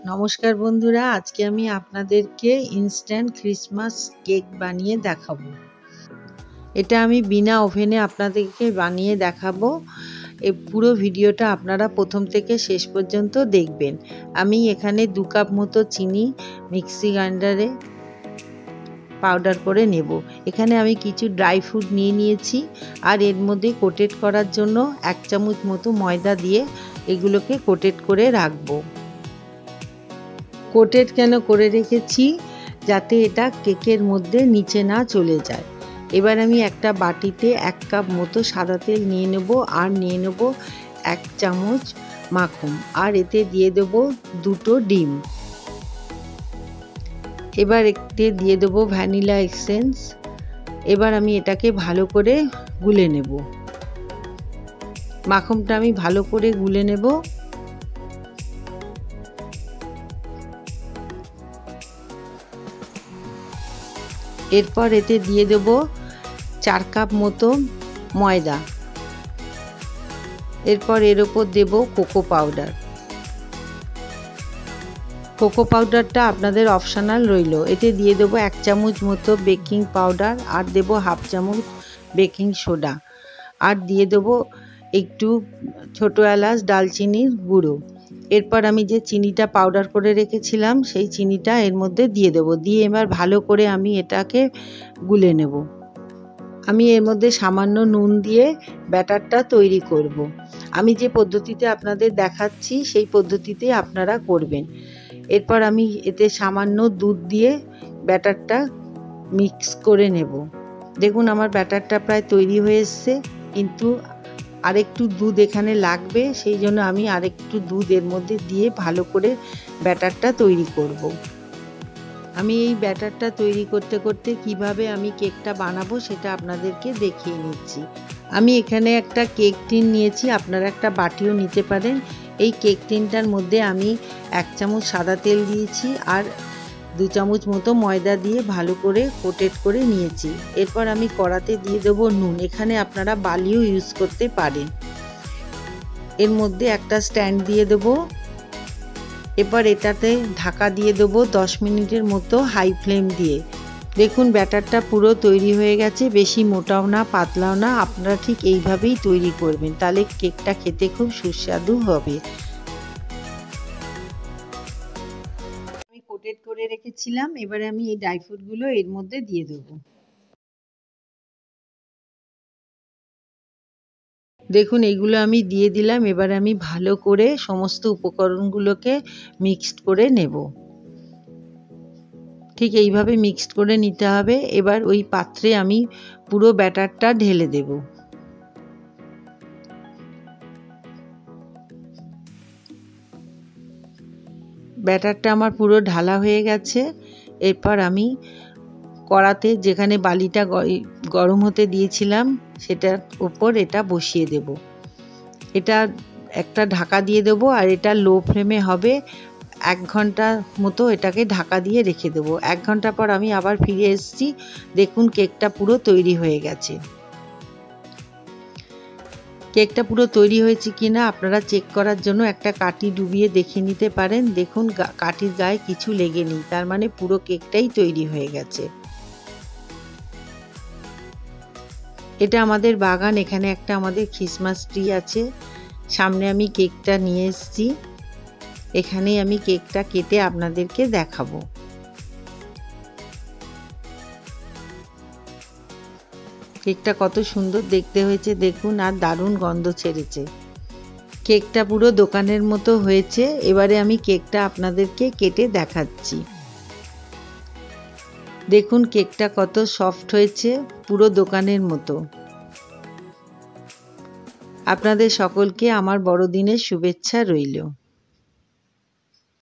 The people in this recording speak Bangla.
নমস্কার বন্ধুরা, আজকে আমি আপনাদেরকে ইনস্ট্যান্ট ক্রিসমাস কেক বানিয়ে দেখাবো। এটা আমি বিনা ওভেনে আপনাদেরকে বানিয়ে দেখাবো। এই পুরো ভিডিওটা আপনারা প্রথম থেকে শেষ পর্যন্ত দেখবেন। আমি এখানে 2 কাপ মতো চিনি মিক্সি গ্রাইন্ডারে পাউডার করে নেব। এখানে আমি কিছু ড্রাই ফ্রুট নিয়েছি আর এর মধ্যে কোটেড করার জন্য 1 চামচ মতো ময়দা দিয়ে এগুলোকে কোটেড করে রাখবো। কোটেড কেন করে রেখেছি? যাতে এটা কেকের মধ্যে নিচে না চলে যায়। এবার আমি একটা বাটিতে 1 কাপ মতো সাদা তেল নিয়ে নেব আর নিয়ে নেব 1 চামচ মাখন আর এতে দিয়ে দেব 2টো ডিম। এবার এতে দিয়ে দেব ভ্যানিলা এসেন্স। এবার আমি এটাকে ভালো করে গুলে নেব। মাখনটা আমি ভালো করে গুলে নেব। এরপর এতে দিয়ে দেব 4 কাপ মতো ময়দা। এরপর এর উপর দেব কোকো পাউডার। কোকো পাউডারটা আপনাদের অপশনাল রইল। এতে দিয়ে দেব 1 চামচ মতো বেকিং পাউডার আর দেব 1/2 চামচ বেকিং সোডা আর দিয়ে দেব একটু ছোট এলাচ দালচিনির গুঁড়ো। এরপর আমি যে চিনিটা পাউডার করে রেখেছিলাম সেই চিনিটা এর মধ্যে দিয়ে দেব। দিয়ে এবার ভালো করে আমি এটাকে গুলে নেব। আমি এর মধ্যে সামান্য নুন দিয়ে ব্যাটারটা তৈরি করব। আমি যে পদ্ধতিতে আপনাদের দেখাচ্ছি সেই পদ্ধতিতে আপনারা করবেন। এরপর আমি এতে সামান্য দুধ দিয়ে ব্যাটারটা মিক্স করে নেব। দেখুন আমার ব্যাটারটা প্রায় তৈরি হয়ে এসছে, কিন্তু আরেকটু দুধ এখানে লাগবে, সেই জন্য আমি আরেকটু দুধ এর মধ্যে দিয়ে ভালো করে ব্যাটারটা তৈরি করব। আমি এই ব্যাটারটা তৈরি করতে করতে কিভাবে আমি কেকটা বানাবো সেটা আপনাদেরকে দেখিয়ে নিচ্ছি। আমি এখানে একটা কেক টিন নিয়েছি, আপনারা একটা বাটিও নিতে পারেন। এই কেক টিনটার মধ্যে আমি 1 চামচ সাদা তেল দিয়েছি আর 2 চামচ মতো ময়দা দিয়ে ভালো করে কোটেড করে নিয়েছি। এরপর আমি কড়াতে দিয়ে দেবো নুন। এখানে আপনারা বালিও ইউজ করতে পারেন। এর মধ্যে একটা স্ট্যান্ড দিয়ে দেবো। এবার এটাতে ঢাকা দিয়ে দেবো 10 মিনিটের মতো হাই ফ্লেম দিয়ে। দেখুন ব্যাটারটা পুরো তৈরি হয়ে গেছে, বেশি মোটাও না পাতলাও না। আপনারা ঠিক এইভাবেই তৈরি করবেন, তাহলে কেকটা খেতে খুব সুস্বাদু হবে। আমি কোটেড করে রেখেছিলাম, এবারে আমি এই ড্রাই ফ্রুটগুলো এর মধ্যে দিয়ে দেবো। দেখুন এইগুলো আমি দিয়ে দিলাম। এবার আমি ভালো করে সমস্ত উপকরণগুলোকে মিক্সড করে নেব। ঠিক এইভাবে মিক্সড করে নিতে হবে। এবার ওই পাত্রে আমি পুরো ব্যাটারটা ঢেলে দেব। ব্যাটারটা আমার পুরো ঢালা হয়ে গেছে। এরপর আমি কড়াতে যেখানে বালিটা গরম হতে দিয়েছিলাম সেটার উপর এটা বসিয়ে দেব। এটা একটা ঢাকা দিয়ে দেবো আর এটা লো ফ্লেমে হবে। 1 ঘন্টা মতো এটাকে ঢাকা দিয়ে রেখে দেবো। 1 ঘন্টা পর আমি আবার ফিরে এসেছি। দেখুন কেকটা পুরো তৈরি হয়ে গেছে। কেকটা পুরো তৈরি হয়েছে কিনা আপনারা চেক করার জন্য একটা কাঠি ডুবিয়ে দেখে নিতে পারেন। দেখুন কাঠির গায়ে কিছু লেগে নেই, তার মানে পুরো কেকটাই তৈরি হয়ে গেছে। এটা আমাদের বাগান, এখানে একটা আমাদের ক্রিসমাস ট্রি আছে। সামনে আমি কেকটা নিয়ে এসেছি। এখানেই আমি কেকটা কেটে আপনাদেরকে দেখাবো। কেকটা কত সুন্দর দেখতে হয়েছে দেখুন, আর দারুণ গন্ধ ছেড়েছে। কেকটা পুরো দোকানের মতো হয়েছে। এবারে আমি কেকটা আপনাদেরকে কেটে দেখাচ্ছি। দেখুন কেকটা কত সফট হয়েছে, পুরো দোকানের মতো। আপনাদের সকলকে আমার বড়দিনের শুভেচ্ছা রইল।